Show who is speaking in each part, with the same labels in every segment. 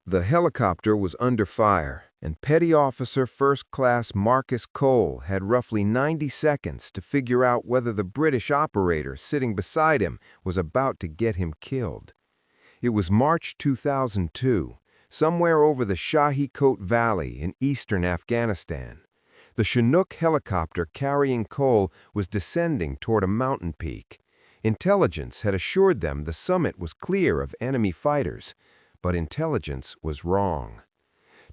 Speaker 1: The helicopter was under fire, and Petty Officer First Class Marcus Cole had roughly 90 seconds to figure out whether the British operator sitting beside him was about to get him killed. It was March 2002, somewhere over the Shahi Kot Valley in eastern Afghanistan. The Chinook helicopter carrying Cole was descending toward a mountain peak. Intelligence had assured them the summit was clear of enemy fighters, but intelligence was wrong.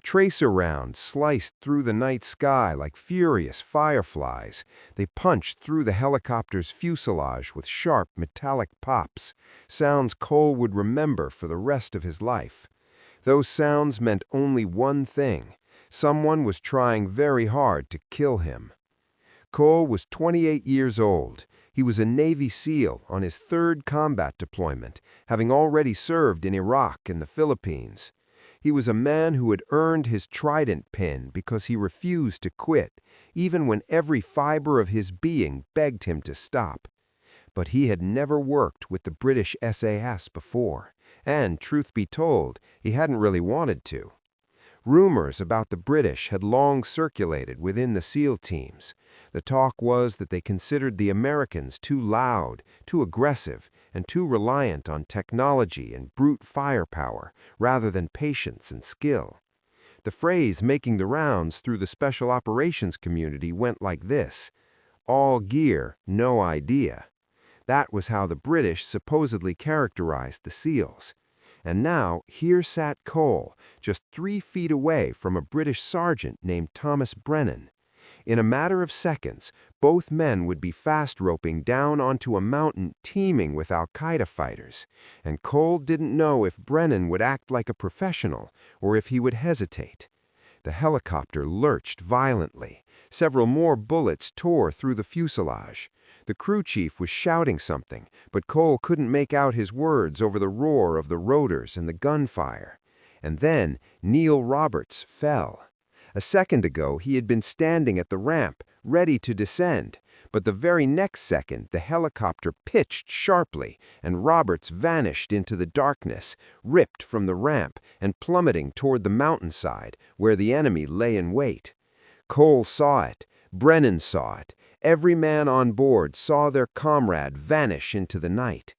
Speaker 1: Tracer rounds sliced through the night sky like furious fireflies. They punched through the helicopter's fuselage with sharp metallic pops, sounds Cole would remember for the rest of his life. Those sounds meant only one thing: someone was trying very hard to kill him. Cole was 28 years old. He was a Navy SEAL on his third combat deployment, having already served in Iraq and the Philippines. He was a man who had earned his Trident pin because he refused to quit, even when every fiber of his being begged him to stop. But he had never worked with the British SAS before, and, truth be told, he hadn't really wanted to. Rumors about the British had long circulated within the SEAL teams. The talk was that they considered the Americans too loud, too aggressive, and too reliant on technology and brute firepower rather than patience and skill. The phrase making the rounds through the special operations community went like this: "All gear, no idea." That was how the British supposedly characterized the SEALs. And now, here sat Cole, just 3 feet away from a British sergeant named Thomas Brennan. In a matter of seconds, both men would be fast-roping down onto a mountain teeming with Al-Qaeda fighters, and Cole didn't know if Brennan would act like a professional or if he would hesitate. The helicopter lurched violently. Several more bullets tore through the fuselage. The crew chief was shouting something, but Cole couldn't make out his words over the roar of the rotors and the gunfire. And then Neil Roberts fell. A second ago, he had been standing at the ramp, ready to descend, but the very next second, the helicopter pitched sharply, and Roberts vanished into the darkness, ripped from the ramp and plummeting toward the mountainside, where the enemy lay in wait. Cole saw it. Brennan saw it. Every man on board saw their comrade vanish into the night.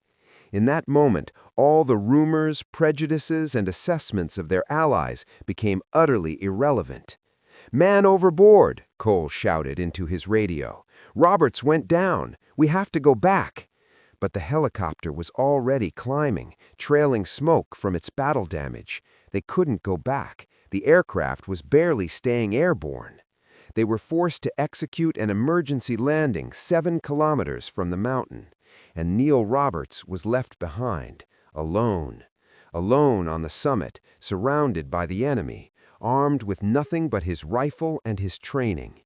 Speaker 1: In that moment, all the rumors, prejudices, and assessments of their allies became utterly irrelevant. "Man overboard!" Cole shouted into his radio. "Roberts went down. We have to go back." But the helicopter was already climbing, trailing smoke from its battle damage. They couldn't go back. The aircraft was barely staying airborne. They were forced to execute an emergency landing 7 kilometers from the mountain, and Neil Roberts was left behind, alone. Alone on the summit, surrounded by the enemy, armed with nothing but his rifle and his training.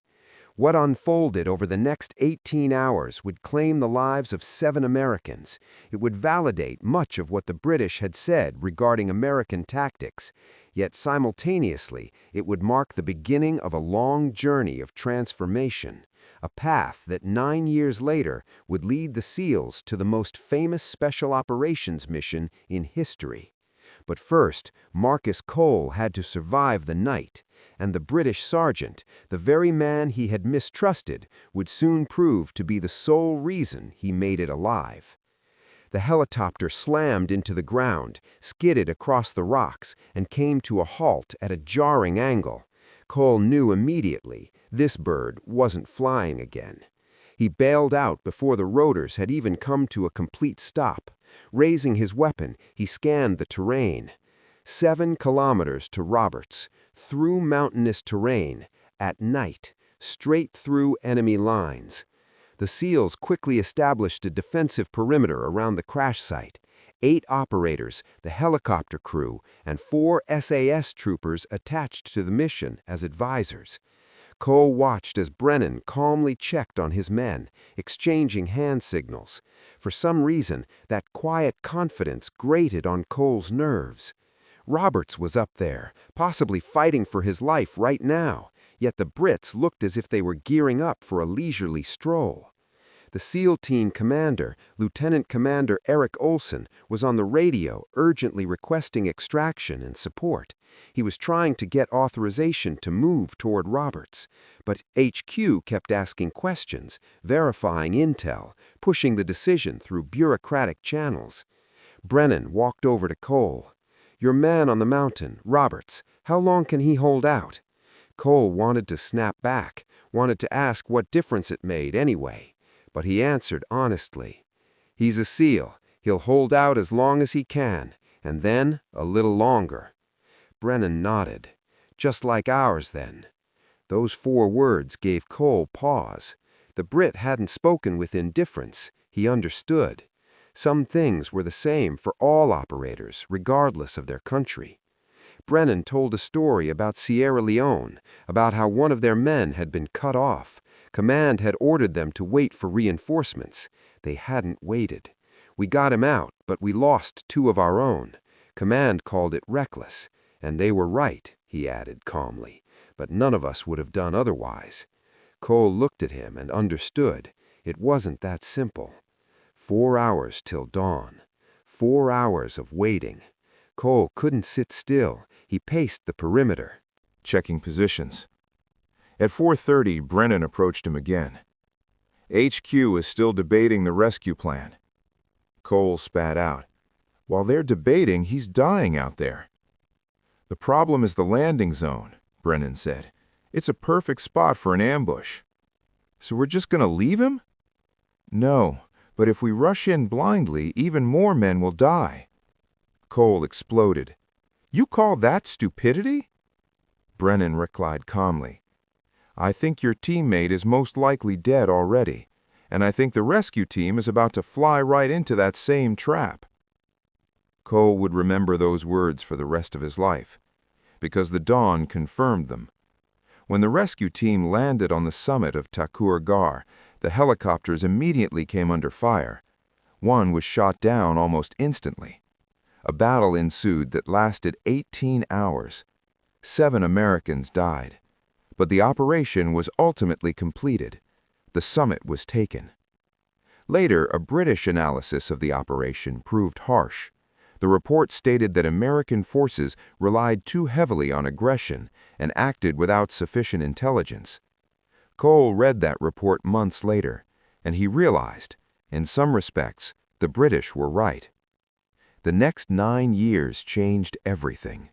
Speaker 1: What unfolded over the next 18 hours would claim the lives of 7 Americans. It would validate much of what the British had said regarding American tactics, yet simultaneously it would mark the beginning of a long journey of transformation, a path that 9 years later would lead the SEALs to the most famous special operations mission in history. But first, Marcus Cole had to survive the night, and the British sergeant, the very man he had mistrusted, would soon prove to be the sole reason he made it alive. The helicopter slammed into the ground, skidded across the rocks, and came to a halt at a jarring angle. Cole knew immediately this bird wasn't flying again. He bailed out before the rotors had even come to a complete stop. Raising his weapon, he scanned the terrain. 7 kilometers to Roberts, through mountainous terrain, at night, straight through enemy lines. The SEALs quickly established a defensive perimeter around the crash site. 8 operators, the helicopter crew, and 4 SAS troopers attached to the mission as advisors. Cole watched as Brennan calmly checked on his men, exchanging hand signals. For some reason, that quiet confidence grated on Cole's nerves. Roberts was up there, possibly fighting for his life right now, yet the Brits looked as if they were gearing up for a leisurely stroll. The SEAL team commander, Lieutenant Commander Eric Olson, was on the radio urgently requesting extraction and support. He was trying to get authorization to move toward Roberts, but HQ kept asking questions, verifying intel, pushing the decision through bureaucratic channels. Brennan walked over to Cole. "Your man on the mountain, Roberts, how long can he hold out?" Cole wanted to snap back, wanted to ask what difference it made anyway, but he answered honestly. "He's a SEAL. He'll hold out as long as he can, and then a little longer." Brennan nodded. "Just like ours, then." Those 4 words gave Cole pause. The Brit hadn't spoken with indifference. He understood. Some things were the same for all operators, regardless of their country. Brennan told a story about Sierra Leone, about how one of their men had been cut off. Command had ordered them to wait for reinforcements. They hadn't waited. "We got him out, but we lost 2 of our own. Command called it reckless. And they were right," he added calmly, "but none of us would have done otherwise." Cole looked at him and understood. It wasn't that simple. 4 hours till dawn. 4 hours of waiting. Cole couldn't sit still. He paced the perimeter,
Speaker 2: checking positions. At 4:30, Brennan approached him again. HQ is still debating the rescue plan. Cole spat out. "While they're debating, he's dying out there." "The problem is the landing zone," Brennan said. "It's a perfect spot for an ambush." "So we're just going to leave him?" "No, but if we rush in blindly, even more men will die." Cole exploded. "You call that stupidity?" Brennan replied calmly. "I think your teammate is most likely dead already, and I think the rescue team is about to fly right into that same trap." Cole would remember those words for the rest of his life, because the dawn confirmed them. When the rescue team landed on the summit of Takur Ghar, the helicopters immediately came under fire. One was shot down almost instantly. A battle ensued that lasted 18 hours. 7 Americans died. But the operation was ultimately completed. The summit was taken. Later, a British analysis of the operation proved harsh. The report stated that American forces relied too heavily on aggression and acted without sufficient intelligence. Cole read that report months later, and he realized, in some respects, the British were right. The next 9 years changed everything.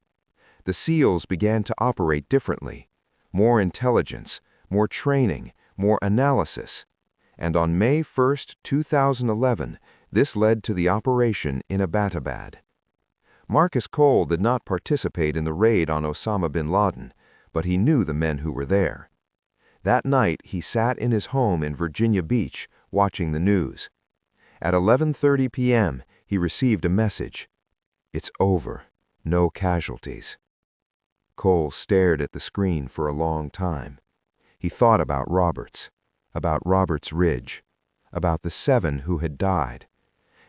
Speaker 2: The SEALs began to operate differently. More intelligence, more training, more analysis. And on May 1, 2011, this led to the operation in Abbottabad. Marcus Cole did not participate in the raid on Osama bin Laden, but he knew the men who were there. That night, he sat in his home in Virginia Beach, watching the news. At 11:30 p.m., he received a message. "It's over. No casualties." Cole stared at the screen for a long time. He thought about Roberts Ridge, about the 7 who had died,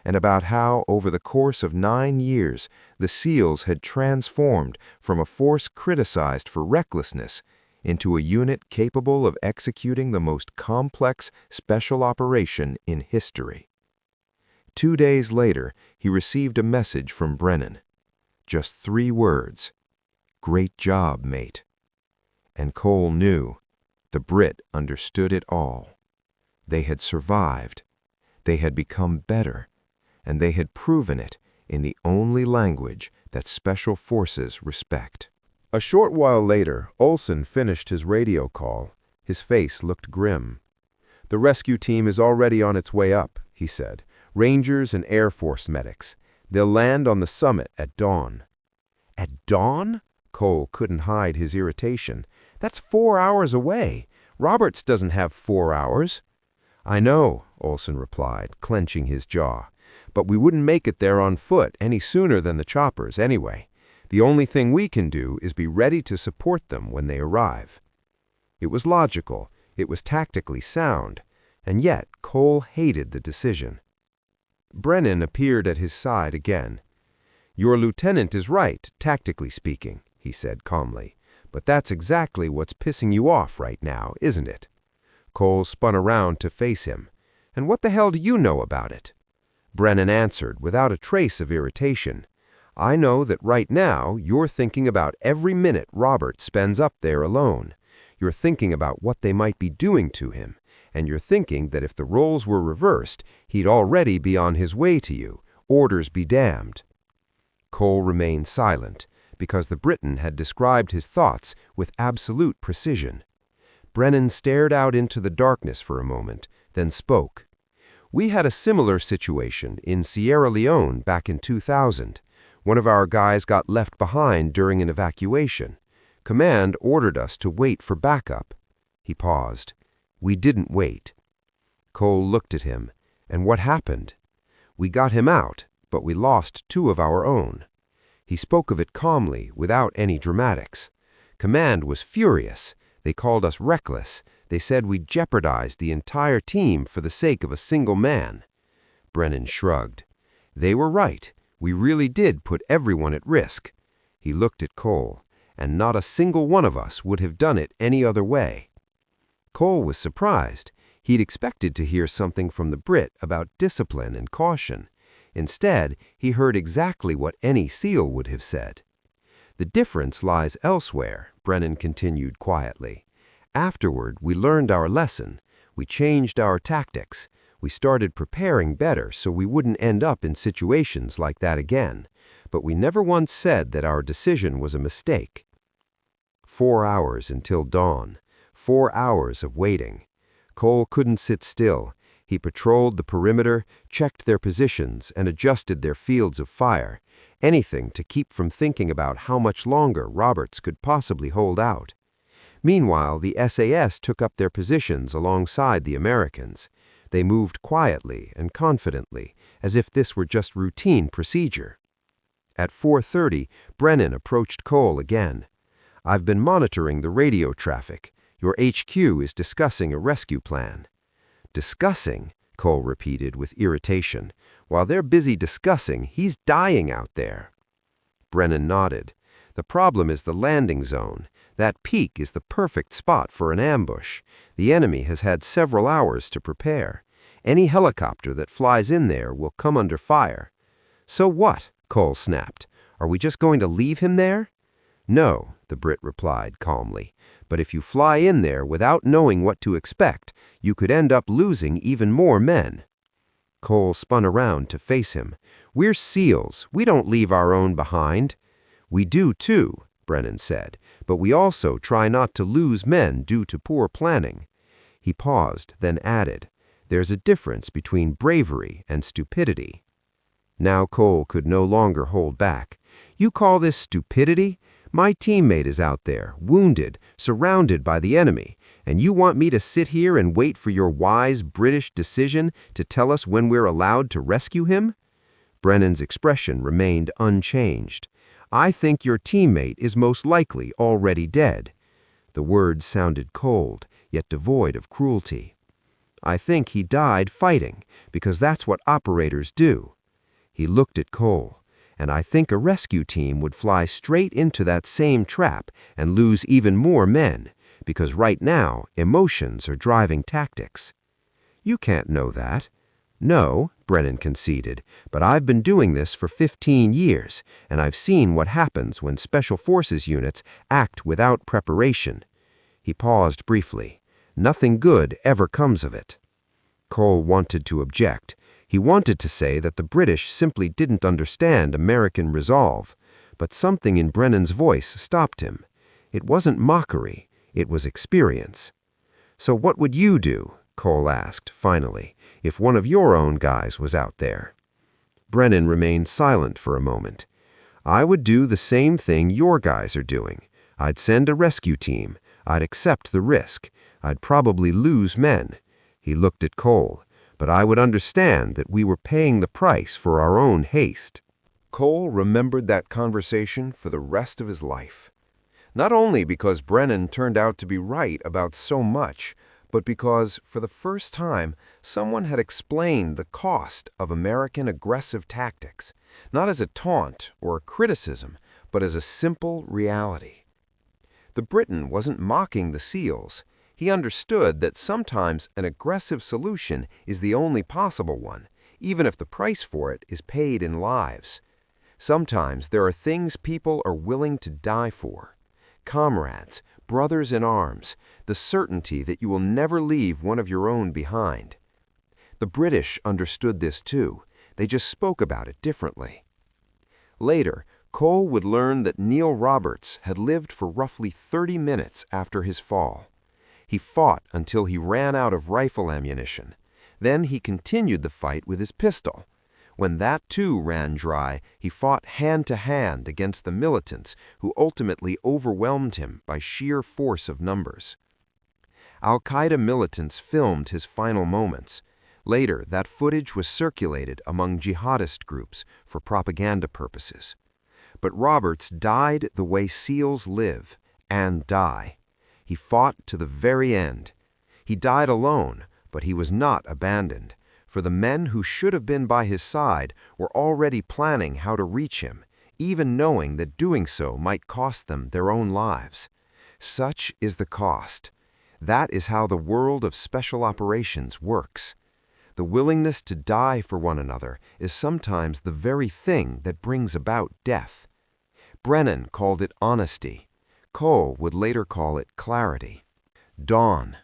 Speaker 2: and about how, over the course of 9 years, the SEALs had transformed from a force criticized for recklessness into a unit capable of executing the most complex special operation in history. 2 days later, he received a message from Brennan. Just 3 words. "Great job, mate." And Cole knew. The Brit understood it all. They had survived. They had become better. And they had proven it in the only language that special forces respect. A short while later, Olson finished his radio call. His face looked grim. "The rescue team is already on its way up," he said. "Rangers and Air Force medics. They'll land on the summit at dawn." "At dawn?" Cole couldn't hide his irritation. "That's 4 hours away. Roberts doesn't have 4 hours." "I know," Olson replied, clenching his jaw. "But we wouldn't make it there on foot any sooner than the choppers anyway. The only thing we can do is be ready to support them when they arrive." It was logical, it was tactically sound, and yet Cole hated the decision. Brennan appeared at his side again. "Your lieutenant is right, tactically speaking," he said calmly. "But that's exactly what's pissing you off right now, isn't it?" Cole spun around to face him.
Speaker 1: "And what the hell do you know about it?" Brennan answered without a trace of irritation. "I know that right now you're thinking about every minute Robert spends up there alone. You're thinking about what they might be doing to him, and you're thinking that if the roles were reversed, he'd already be on his way to you. Orders be damned." Cole remained silent, because the Briton had described his thoughts with absolute precision. Brennan stared out into the darkness for a moment, then spoke. "We had a similar situation in Sierra Leone back in 2000. One of our guys got left behind during an evacuation. Command ordered us to wait for backup." He paused. "We didn't wait." Cole looked at him. "And what happened?" "We got him out, but we lost 2 of our own." He spoke of it calmly, without any dramatics. "Command was furious. They called us reckless. They said we'd jeopardized the entire team for the sake of a single man." Brennan shrugged. "They were right. We really did put everyone at risk." He looked at Cole. "And not a single one of us would have done it any other way." Cole was surprised. He'd expected to hear something from the Brit about discipline and caution. Instead, he heard exactly what any SEAL would have said. "The difference lies elsewhere," Brennan continued quietly. "Afterward, we learned our lesson. We changed our tactics. We started preparing better so we wouldn't end up in situations like that again. But we never once said that our decision was a mistake." 4 hours until dawn. 4 hours of waiting. Cole couldn't sit still. He patrolled the perimeter, checked their positions, and adjusted their fields of fire. Anything to keep from thinking about how much longer Roberts could possibly hold out. Meanwhile, the SAS took up their positions alongside the Americans. They moved quietly and confidently, as if this were just routine procedure. At 4:30, Brennan approached Cole again. "I've been monitoring the radio traffic. Your HQ is discussing a rescue plan." "Discussing?" Cole repeated with irritation. "While they're busy discussing, he's dying out there." Brennan nodded. "The problem is the landing zone. That peak is the perfect spot for an ambush. The enemy has had several hours to prepare. Any helicopter that flies in there will come under fire." "So what?" Cole snapped. "Are we just going to leave him there?" "No," the Brit replied calmly. "But if you fly in there without knowing what to expect, you could end up losing even more men." Cole spun around to face him. "We're SEALs. We don't leave our own behind." "We do too," Brennan said, "but we also try not to lose men due to poor planning." He paused, then added, "There's a difference between bravery and stupidity." Now Cole could no longer hold back. "You call this stupidity? My teammate is out there, wounded, surrounded by the enemy, and you want me to sit here and wait for your wise British decision to tell us when we're allowed to rescue him?" Brennan's expression remained unchanged. "I think your teammate is most likely already dead." The words sounded cold, yet devoid of cruelty. "I think he died fighting, because that's what operators do." He looked at Cole. "And I think a rescue team would fly straight into that same trap and lose even more men, because right now emotions are driving tactics." "You can't know that." "No," Brennan conceded, "but I've been doing this for 15 years, and I've seen what happens when Special Forces units act without preparation." He paused briefly. "Nothing good ever comes of it." Cole wanted to object. He wanted to say that the British simply didn't understand American resolve, but something in Brennan's voice stopped him. It wasn't mockery, it was experience. "So what would you do?" Cole asked, finally, "if one of your own guys was out there?" Brennan remained silent for a moment. "I would do the same thing your guys are doing. I'd send a rescue team. I'd accept the risk. I'd probably lose men." He looked at Cole. "But I would understand that we were paying the price for our own haste." Cole remembered that conversation for the rest of his life. Not only because Brennan turned out to be right about so much, but because, for the first time, someone had explained the cost of American aggressive tactics, not as a taunt or a criticism, but as a simple reality. The Briton wasn't mocking the SEALs. He understood that sometimes an aggressive solution is the only possible one, even if the price for it is paid in lives. Sometimes there are things people are willing to die for. Comrades, brothers in arms, the certainty that you will never leave one of your own behind. The British understood this too. They just spoke about it differently. Later, Cole would learn that Neil Roberts had lived for roughly 30 minutes after his fall. He fought until he ran out of rifle ammunition. Then he continued the fight with his pistol. When that too ran dry, he fought hand-to-hand against the militants who ultimately overwhelmed him by sheer force of numbers. Al-Qaeda militants filmed his final moments. Later, that footage was circulated among jihadist groups for propaganda purposes. But Roberts died the way SEALs live and die. He fought to the very end. He died alone, but he was not abandoned, for the men who should have been by his side were already planning how to reach him, even knowing that doing so might cost them their own lives. Such is the cost. That is how the world of special operations works. The willingness to die for one another is sometimes the very thing that brings about death. Brennan called it honesty. Cole would later call it clarity. Dawn.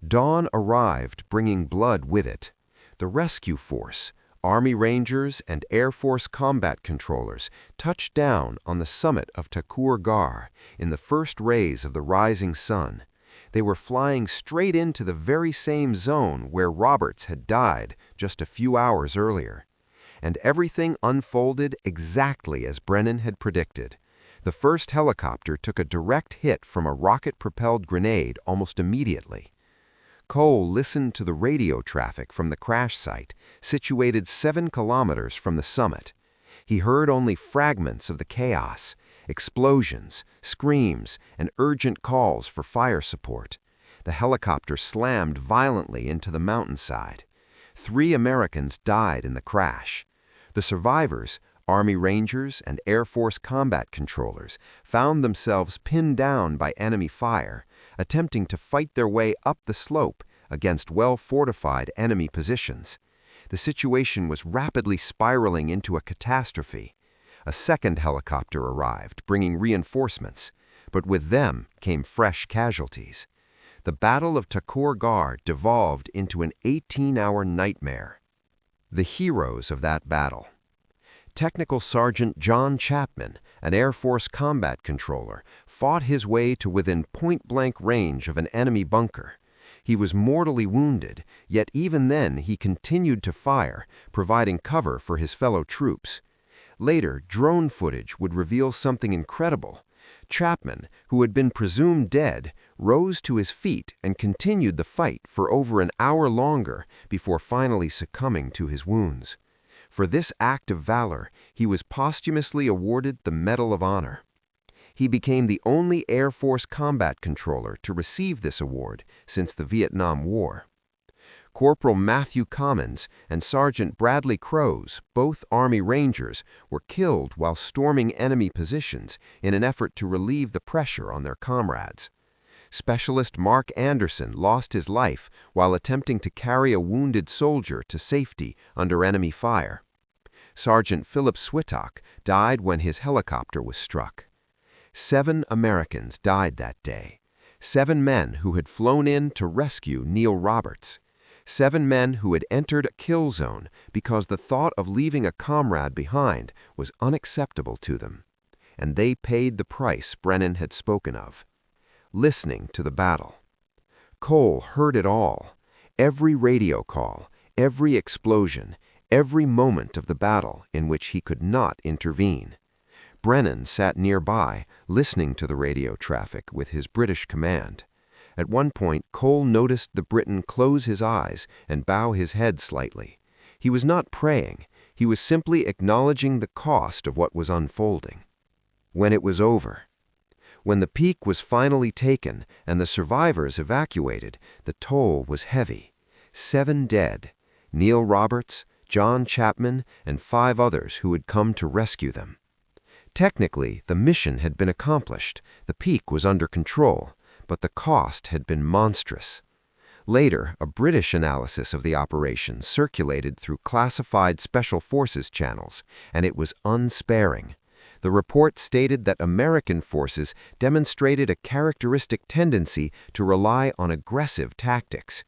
Speaker 1: Dawn arrived, bringing blood with it. The rescue force, Army Rangers and Air Force combat controllers touched down on the summit of Takur Ghar in the first rays of the rising sun. They were flying straight into the very same zone where Roberts had died just a few hours earlier. And everything unfolded exactly as Brennan had predicted. The first helicopter took a direct hit from a rocket-propelled grenade almost immediately. Cole listened to the radio traffic from the crash site, situated 7 kilometers from the summit. He heard only fragments of the chaos, explosions, screams, and urgent calls for fire support. The helicopter slammed violently into the mountainside. 3 Americans died in the crash. The survivors, Army Rangers and Air Force combat controllers, found themselves pinned down by enemy fire, attempting to fight their way up the slope against well-fortified enemy positions. The situation was rapidly spiraling into a catastrophe. A second helicopter arrived, bringing reinforcements, but with them came fresh casualties. The Battle of Takur Ghar devolved into an 18-hour nightmare. The heroes of that battle. Technical Sergeant John Chapman, an Air Force combat controller, fought his way to within point-blank range of an enemy bunker. He was mortally wounded, yet even then he continued to fire, providing cover for his fellow troops. Later, drone footage would reveal something incredible. Chapman, who had been presumed dead, rose to his feet and continued the fight for over an hour longer before finally succumbing to his wounds. For this act of valor, he was posthumously awarded the Medal of Honor. He became the only Air Force combat controller to receive this award since the Vietnam War. Corporal Matthew Commons and Sergeant Bradley Crows, both Army Rangers, were killed while storming enemy positions in an effort to relieve the pressure on their comrades. Specialist Mark Anderson lost his life while attempting to carry a wounded soldier to safety under enemy fire. Sergeant Philip Swittock died when his helicopter was struck. 7 Americans died that day. 7 men who had flown in to rescue Neil Roberts. 7 men who had entered a kill zone because the thought of leaving a comrade behind was unacceptable to them. And they paid the price Brennan had spoken of. Listening to the battle. Cole heard it all. Every radio call, every explosion, every moment of the battle in which he could not intervene. Brennan sat nearby, listening to the radio traffic with his British command. At one point, Cole noticed the Briton close his eyes and bow his head slightly. He was not praying. He was simply acknowledging the cost of what was unfolding. When it was over, when the peak was finally taken and the survivors evacuated, the toll was heavy. 7 dead, Neil Roberts, John Chapman, and 5 others who had come to rescue them. Technically, the mission had been accomplished. The peak was under control.
Speaker 3: but the cost had been monstrous. Later, a British analysis of the operation circulated through classified Special Forces channels, and it was unsparing. The report stated that American forces demonstrated a characteristic tendency to rely on aggressive tactics.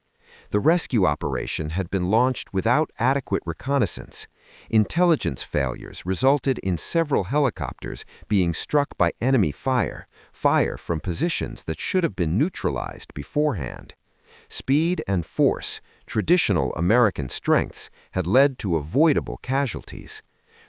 Speaker 3: The rescue operation had been launched without adequate reconnaissance. Intelligence failures resulted in several helicopters being struck by enemy fire from positions that should have been neutralized beforehand. Speed and force, traditional American strengths, had led to avoidable casualties.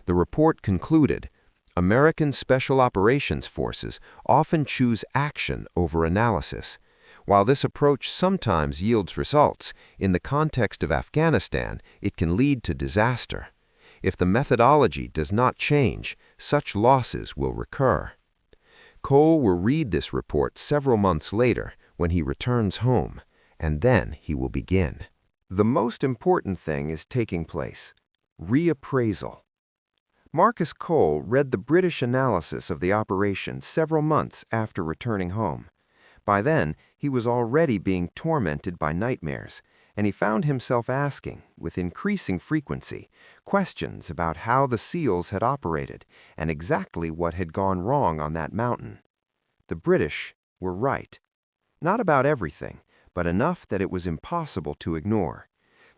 Speaker 3: The report concluded, American Special Operations Forces often choose action over analysis. While this approach sometimes yields results, in the context of Afghanistan, it can lead to disaster. If the methodology does not change, such losses will recur. Cole will read this report several months later when he returns home, and then he will begin.
Speaker 1: The most important thing is taking place: reappraisal. Marcus Cole read the British analysis of the operation several months after returning home. By then, he was already being tormented by nightmares, and he found himself asking, with increasing frequency, questions about how the SEALs had operated and exactly what had gone wrong on that mountain. The British were right. Not about everything, but enough that it was impossible to ignore.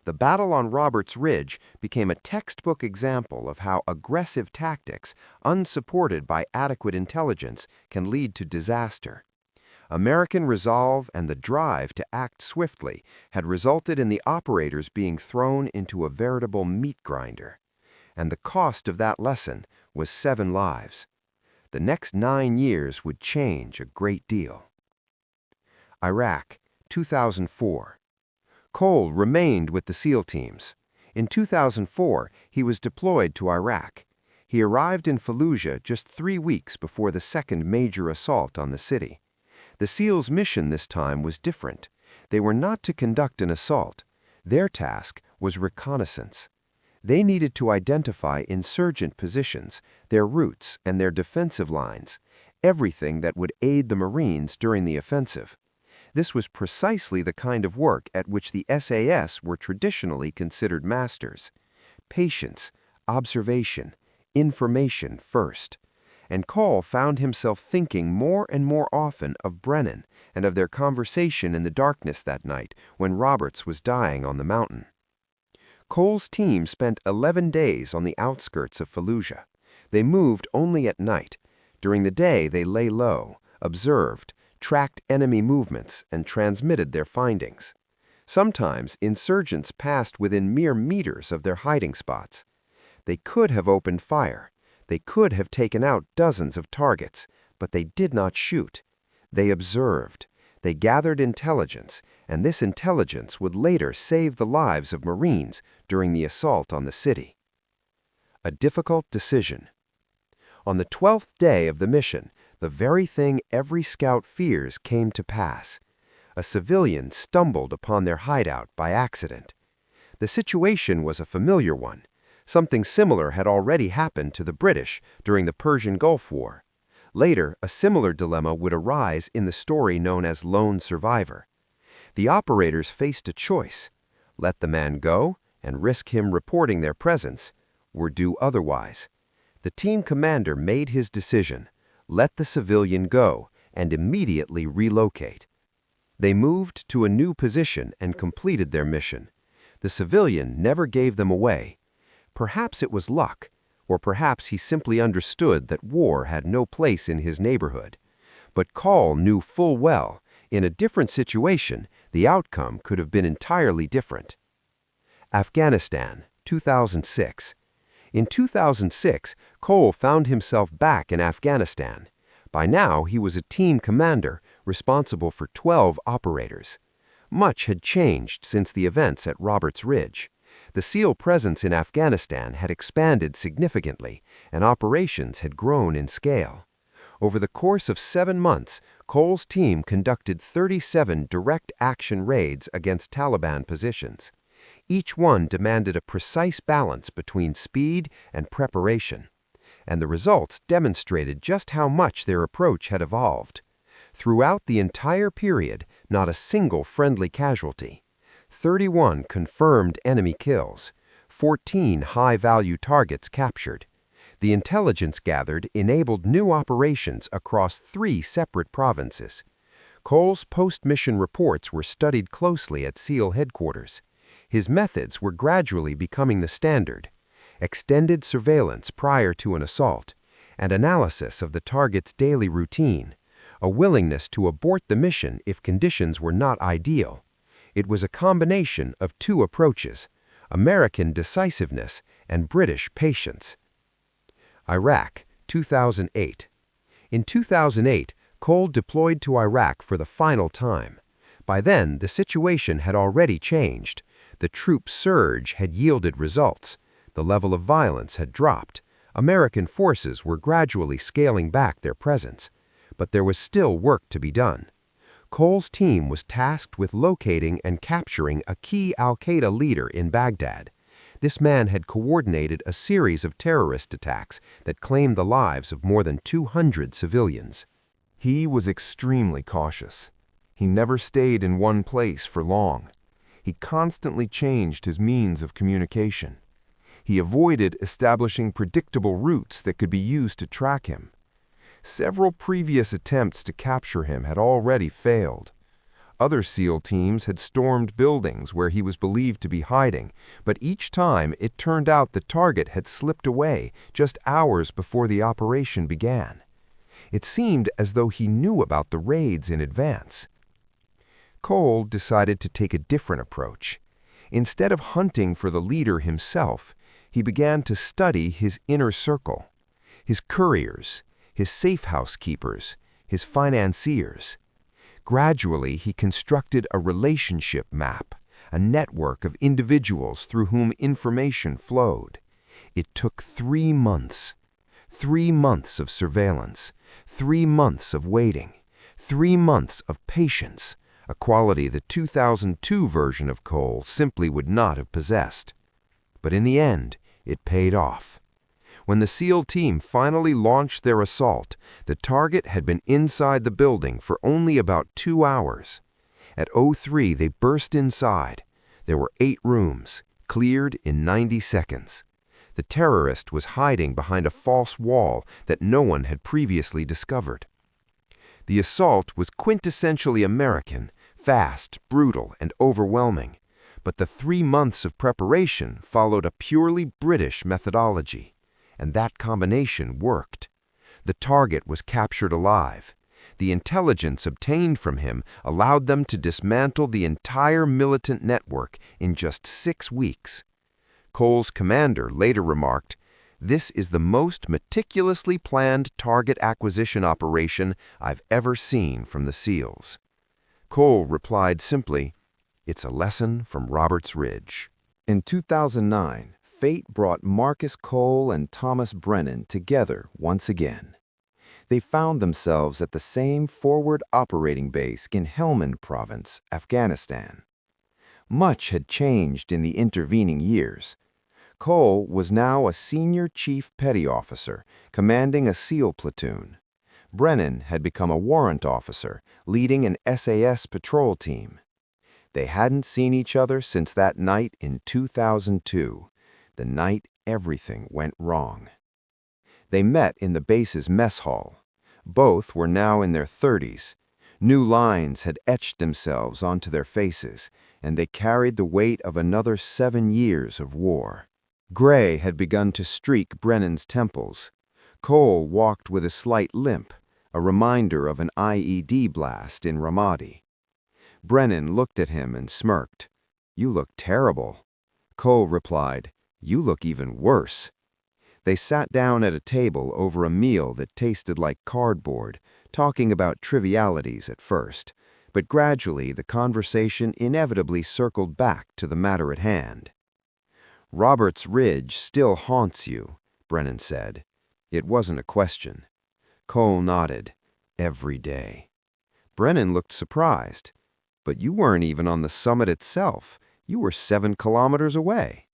Speaker 1: The battle on Roberts Ridge became a textbook example of how aggressive tactics, unsupported by adequate intelligence, can lead to disaster. American resolve and the drive to act swiftly had resulted in the operators being thrown into a veritable meat grinder. And the cost of that lesson was 7 lives. The next 9 years would change a great deal. Iraq, 2004. Cole remained with the SEAL teams. In 2004, he was deployed to Iraq. He arrived in Fallujah just 3 weeks before the second major assault on the city. The SEALs' mission this time was different. They were not to conduct an assault. Their task was reconnaissance. They needed to identify insurgent positions, their routes, and their defensive lines, everything that would aid the Marines during the offensive. This was precisely the kind of work at which the SAS were traditionally considered masters. Patience, observation, information first. And Cole found himself thinking more and more often of Brennan and of their conversation in the darkness that night when Roberts was dying on the mountain. Cole's team spent 11 days on the outskirts of Fallujah. They moved only at night. During the day, they lay low, observed, tracked enemy movements, and transmitted their findings. Sometimes, insurgents passed within mere meters of their hiding spots. They could have opened fire. They could have taken out dozens of targets, but they did not shoot. They observed. They gathered intelligence, and this intelligence would later save the lives of Marines during the assault on the city. A difficult decision. On the 12th day of the mission, the very thing every scout fears came to pass. A civilian stumbled upon their hideout by accident. The situation was a familiar one. Something similar had already happened to the British during the Persian Gulf War. Later, a similar dilemma would arise in the story known as Lone Survivor. The operators faced a choice: let the man go and risk him reporting their presence, or do otherwise. The team commander made his decision: let the civilian go and immediately relocate. They moved to a new position and completed their mission. The civilian never gave them away. Perhaps it was luck, or perhaps he simply understood that war had no place in his neighborhood. But Cole knew full well, in a different situation, the outcome could have been entirely different. Afghanistan, 2006. In 2006, Cole found himself back in Afghanistan. By now, he was a team commander responsible for 12 operators. Much had changed since the events at Roberts Ridge. The SEAL presence in Afghanistan had expanded significantly, and operations had grown in scale. Over the course of 7 months, Cole's team conducted 37 direct action raids against Taliban positions. Each one demanded a precise balance between speed and preparation. And the results demonstrated just how much their approach had evolved.
Speaker 3: Throughout the entire period, not a single friendly casualty. 31 confirmed enemy kills, 14 high-value targets captured. The intelligence gathered enabled new operations across 3 separate provinces. Cole's post-mission reports were studied closely at SEAL headquarters. His methods were gradually becoming the standard. Extended surveillance prior to an assault, and analysis of the target's daily routine, a willingness to abort the mission if conditions were not ideal. It was a combination of 2 approaches, American decisiveness and British patience. Iraq, 2008. In 2008, Cole deployed to Iraq for the final time. By then, the situation had already changed. The troop surge had yielded results. The level of violence had dropped. American forces were gradually scaling back their presence. But there was still work to be done. Cole's team was tasked with locating and capturing a key al-Qaeda leader in Baghdad. This man had coordinated a series of terrorist attacks that claimed the lives of more than 200 civilians.
Speaker 1: He was extremely cautious. He never stayed in one place for long. He constantly changed his means of communication. He avoided establishing predictable routes that could be used to track him. Several previous attempts to capture him had already failed. Other SEAL teams had stormed buildings where he was believed to be hiding, but each time it turned out the target had slipped away just hours before the operation began. It seemed as though he knew about the raids in advance. Cole decided to take a different approach. Instead of hunting for the leader himself, he began to study his inner circle, his couriers, his safe house keepers, his financiers. Gradually, he constructed a relationship map, a network of individuals through whom information flowed. It took 3 months. 3 months of surveillance, 3 months of waiting, 3 months of patience, a quality the 2002 version of Cole simply would not have possessed. But in the end, it paid off. When the SEAL team finally launched their assault, the target had been inside the building for only about 2 hours. At 03, they burst inside. There were 8 rooms, cleared in 90 seconds. The terrorist was hiding behind a false wall that no one had previously discovered. The assault was quintessentially American, fast, brutal, and overwhelming. But the 3 months of preparation followed a purely British methodology. And that combination worked. The target was captured alive. The intelligence obtained from him allowed them to dismantle the entire militant network in just 6 weeks. Cole's commander later remarked, "This is the most meticulously planned target acquisition operation I've ever seen from the SEALs." Cole replied simply, "It's a lesson from Roberts Ridge." In 2009, fate brought Marcus Cole and Thomas Brennan together once again. They found themselves at the same forward operating base in Helmand Province, Afghanistan. Much had changed in the intervening years. Cole was now a senior chief petty officer, commanding a SEAL platoon. Brennan had become a warrant officer, leading an SAS patrol team. They hadn't seen each other since that night in 2002. The night everything went wrong. They met in the base's mess hall. Both were now in their 30s. New lines had etched themselves onto their faces, and they carried the weight of another 7 years of war. Gray had begun to streak Brennan's temples. Cole walked with a slight limp, a reminder of an IED blast in Ramadi. Brennan looked at him and smirked. "You look terrible." Cole replied, "You look even worse." They sat down at a table over a meal that tasted like cardboard, talking about trivialities at first, but gradually the conversation inevitably circled back to the matter at hand. "Roberts Ridge still haunts you," Brennan said. It wasn't a question. Cole nodded. "Every day." Brennan looked surprised. "But you weren't even on the summit itself. You were 7 kilometers away."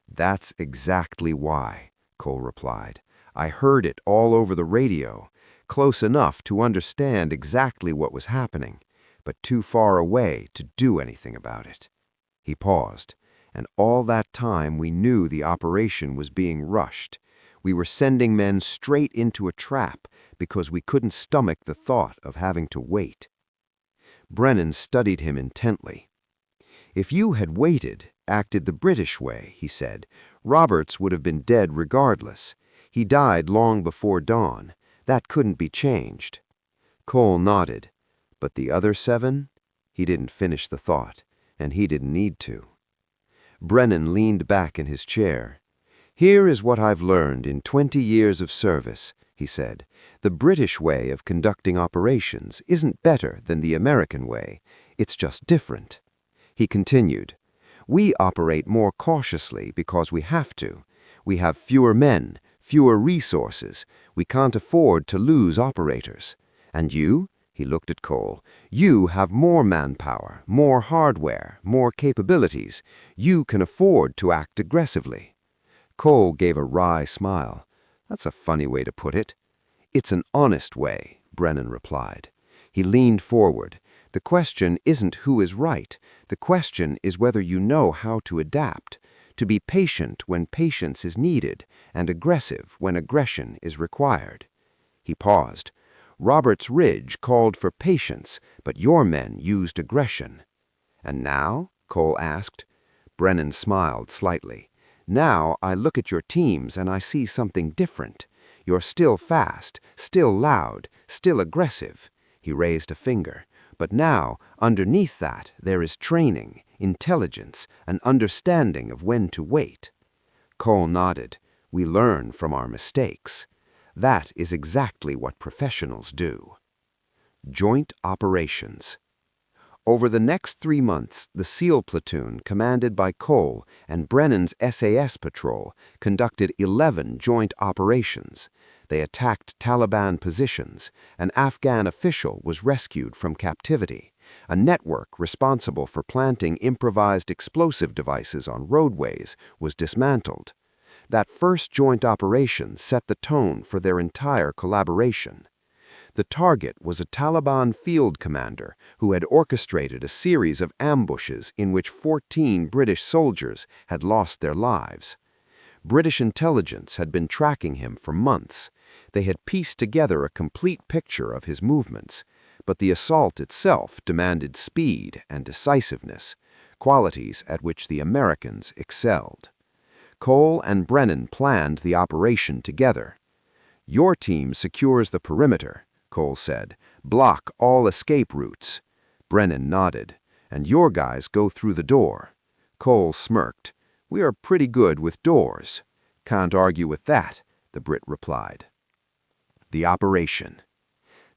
Speaker 1: "That's exactly why," Cole replied. "I heard it all over the radio. close enough to understand exactly what was happening, but too far away to do anything about it. He paused, and all that time we knew the operation was being rushed. We were sending men straight into a trap because we couldn't stomach the thought of having to wait. Brennan studied him intently. "If you had waited, acted the British way," he said, "Roberts would have been dead regardless. He died long before dawn. That couldn't be changed." Cole nodded. "But the other 7?" He didn't finish the thought, and he didn't need to. Brennan leaned back in his chair. "Here is what I've learned in 20 years of service," he said. "The British way of conducting operations isn't better than the American way. It's just different." He continued, "We operate more cautiously because we have to. We have fewer men, fewer resources. We can't afford to lose operators. And you?" He looked at Cole. "You have more manpower, more hardware, more capabilities. You can afford to act aggressively." Cole gave a wry smile. "That's a funny way to put it." "It's an honest way," Brennan replied. He leaned forward. "The question isn't who is right. The question is whether you know how to adapt, to be patient when patience is needed, and aggressive when aggression is required." He paused. "Roberts Ridge called for patience, but your men used aggression." "And now?" Cole asked. Brennan smiled slightly. "Now I look at your teams and I see something different. You're still fast, still loud, still aggressive." He raised a finger. "But now, underneath that, there is training, intelligence, an understanding of when to wait." Cole nodded. "We learn from our mistakes. That is exactly what professionals do." Joint operations. Over the next 3 months, the SEAL platoon, commanded by Cole, and Brennan's SAS patrol conducted 11 joint operations. They attacked Taliban positions. An Afghan official was rescued from captivity. A network responsible for planting improvised explosive devices on roadways was dismantled. That first joint operation set the tone for their entire collaboration. The target was a Taliban field commander who had orchestrated a series of ambushes in which 14 British soldiers had lost their lives. British intelligence had been tracking him for months. They had pieced together a complete picture of his movements, but the assault itself demanded speed and decisiveness, qualities at which the Americans excelled. Cole and Brennan planned the operation together. "Your team secures the perimeter," Cole said. "Block all escape routes." Brennan nodded. "And your guys go through the door." Cole smirked. "We are pretty good with doors." "Can't argue with that," the Brit replied. The operation.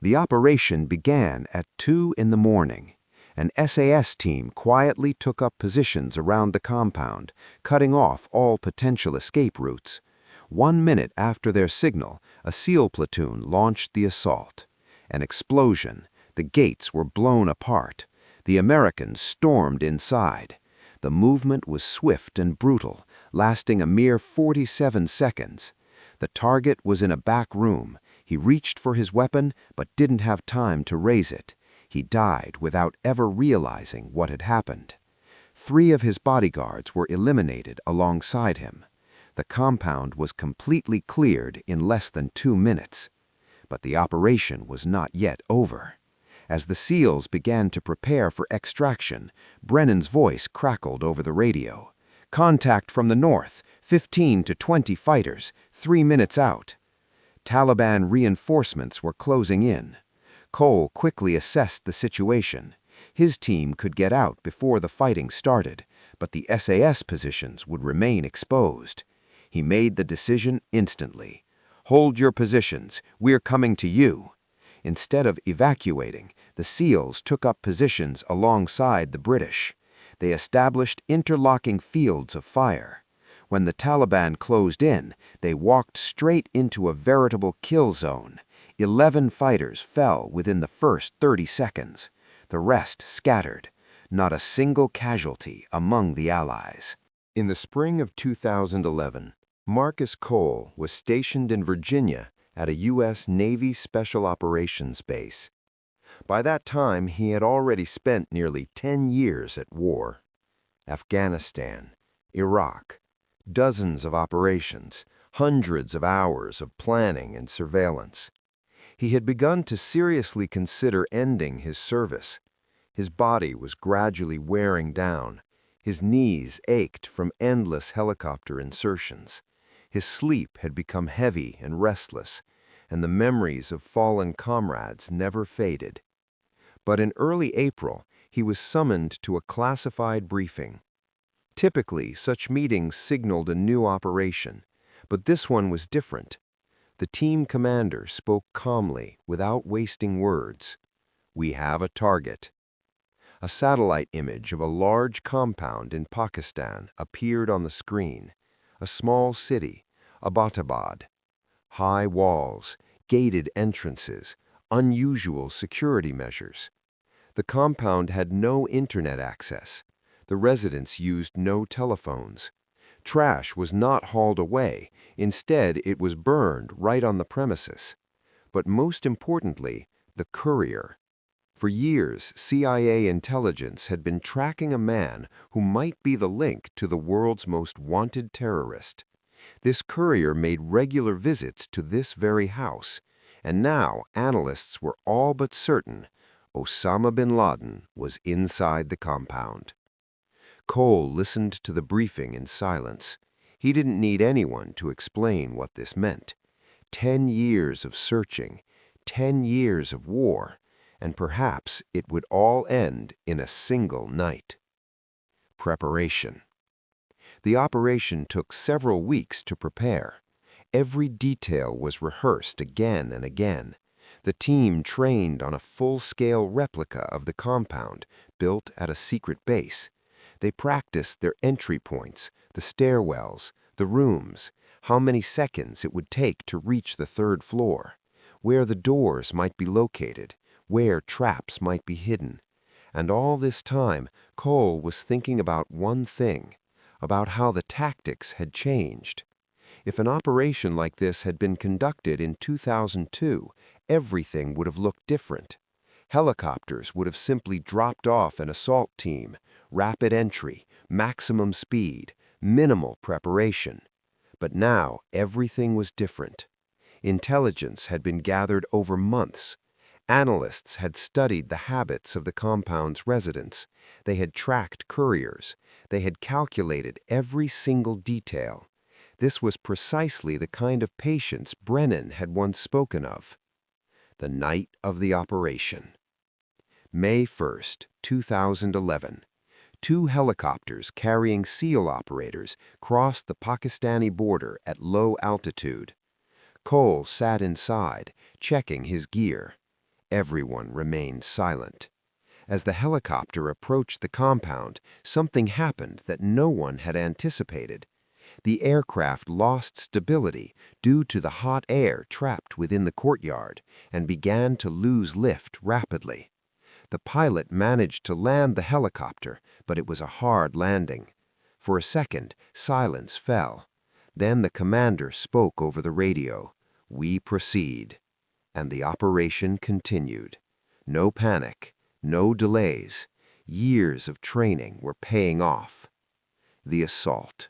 Speaker 1: The operation began at 2 in the morning. An SAS team quietly took up positions around the compound, cutting off all potential escape routes. 1 minute after their signal, a SEAL platoon launched the assault. An explosion. The gates were blown apart. The Americans stormed inside. The movement was swift and brutal, lasting a mere 47 seconds. The target was in a back room. He reached for his weapon, but didn't have time to raise it. He died without ever realizing what had happened. 3 of his bodyguards were eliminated alongside him. The compound was completely cleared in less than 2 minutes. But the operation was not yet over. As the SEALs began to prepare for extraction, Brennan's voice crackled over the radio. "Contact from the north, 15 to 20 fighters, 3 minutes out." Taliban reinforcements were closing in. Cole quickly assessed the situation. His team could get out before the fighting started, but the SAS positions would remain exposed. He made the decision instantly. "Hold your positions. We're coming to you." Instead of evacuating, the SEALs took up positions alongside the British. They established interlocking fields of fire. When the Taliban closed in, they walked straight into a veritable kill zone. 11 fighters fell within the first 30 seconds. The rest scattered. Not a single casualty among the Allies. In the spring of 2011, Marcus Cole was stationed in Virginia
Speaker 3: at a U.S. Navy Special Operations base. By that time, he had already spent nearly 10 years at war. Afghanistan, Iraq, dozens of operations, hundreds of hours of planning and surveillance. He had begun to seriously consider ending his service. His body was gradually wearing down. His knees ached from endless helicopter insertions. His sleep had become heavy and restless, and the memories of fallen comrades never faded. But in early April, he was summoned to a classified briefing. Typically, such meetings signaled a new operation, but this one was different. The team commander spoke calmly, without wasting words. "We have a target." A satellite image of a large compound in Pakistan appeared on the screen. A small city, Abbottabad. High walls, gated entrances, unusual security measures. The compound had no internet access. The residents used no telephones. Trash was not hauled away. Instead, it was burned right on the premises. But most importantly, the courier. For years, CIA intelligence had been tracking a man who might be the link to the world's most wanted terrorist. This courier made regular visits to this very house, and now analysts were all but certain Osama bin Laden was inside the compound. Cole listened to the briefing in silence. He didn't need anyone to explain what this meant. 10 years of searching, 10 years of war, and perhaps it would all end in a single night. Preparation. The operation took several weeks to prepare. Every detail was rehearsed again and again. The team trained on a full-scale replica of the compound built at a secret base. They practiced their entry points, the stairwells, the rooms, how many seconds it would take to reach the third floor, where the doors might be located, where traps might be hidden. And all this time, Cole was thinking about one thing, about how the tactics had changed. If an operation like this had been conducted in 2002, everything would have looked different. Helicopters would have simply dropped off an assault team, rapid entry, maximum speed, minimal preparation. But now everything was different. Intelligence had been gathered over months. Analysts had studied the habits of the compound's residents. They had tracked couriers. They had calculated every single detail. This was precisely the kind of patience Brennan had once spoken of. The night of the operation. May 1st, 2011. 2 helicopters carrying SEAL operators crossed the Pakistani border at low altitude. Cole sat inside, checking his gear. Everyone remained silent. As the helicopter approached the compound, something happened that no one had anticipated. The aircraft lost stability due to the hot air trapped within the courtyard and began to lose lift rapidly. The pilot managed to land the helicopter, but it was a hard landing. For a second, silence fell. Then the commander spoke over the radio. "We proceed." And the operation continued. No panic, no delays. Years of training were paying off. The assault.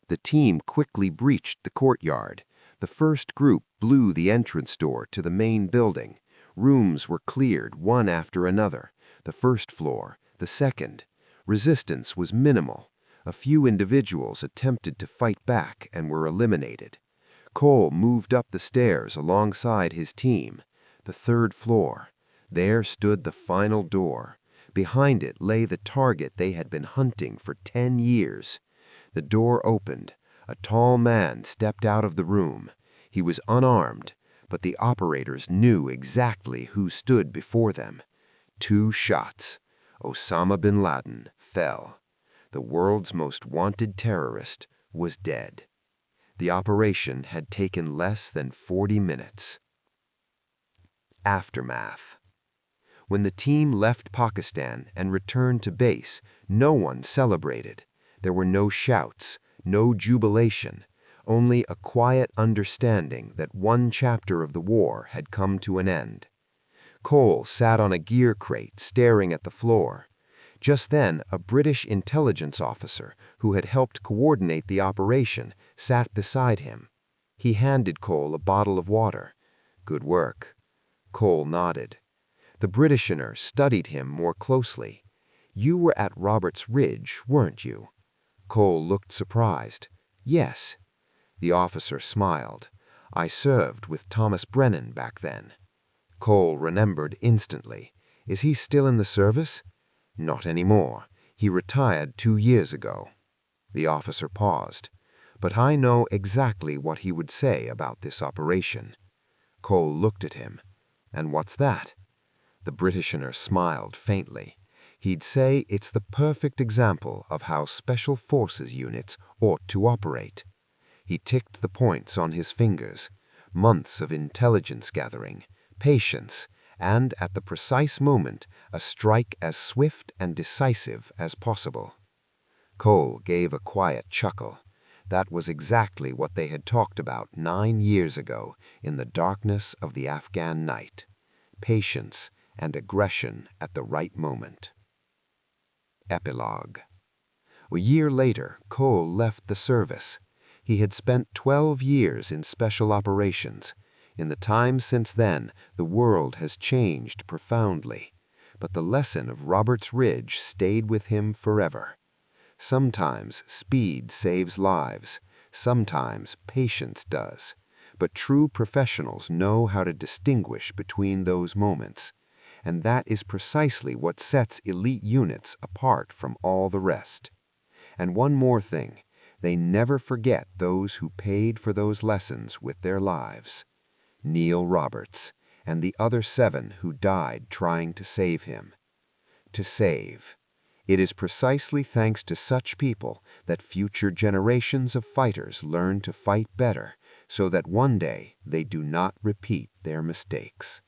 Speaker 3: The team quickly breached the courtyard. The first group blew the entrance door to the main building. Rooms were cleared one after another, the first floor, the second. Resistance was minimal. A few individuals attempted to fight back and were eliminated. Cole moved up the stairs alongside his team. The third floor. There stood the final door. Behind it lay the target they had been hunting for 10 years. The door opened. A tall man stepped out of the room. He was unarmed, but the operators knew exactly who stood before them. 2 shots. Osama bin Laden fell. The world's most wanted terrorist was dead. The operation had taken less than 40 minutes. Aftermath. When the team left Pakistan and returned to base, no one celebrated. There were no shouts, no jubilation, only a quiet understanding that one chapter of the war had come to an end. Cole sat on a gear crate staring at the floor. Just then, a British intelligence officer who had helped coordinate the operation sat beside him. He handed Cole a bottle of water. "Good work." Cole nodded. The Britisher studied him more closely. "You were at Roberts Ridge, weren't you?" Cole looked surprised. "Yes." The officer smiled. "I served with Thomas Brennan back then." Cole remembered instantly. "Is he still in the service?" "Not anymore. He retired 2 years ago." The officer paused. "But I know exactly what he would say about this operation." Cole looked at him. "And what's that?" The Britisher smiled faintly. "He'd say it's the perfect example of how Special Forces units ought to operate." He ticked the points on his fingers. Months of intelligence gathering, patience, and at the precise moment, a strike as swift and decisive as possible. Cole gave a quiet chuckle. That was exactly what they had talked about 9 years ago in the darkness of the Afghan night. Patience and aggression at the right moment. Epilogue. A year later, Cole left the service. He had spent 12 years in special operations. In the time since then, the world has changed profoundly. But the lesson of Roberts Ridge stayed with him forever. Sometimes speed saves lives. Sometimes patience does. But true professionals know how to distinguish between those moments. And that is precisely what sets elite units apart from all the rest. And one more thing, they never forget those who paid for those lessons with their lives. Neil Roberts, and the other 7 who died trying to save him. To save. It is precisely thanks to such people that future generations of fighters learn to fight better, so that one day they do not repeat their mistakes.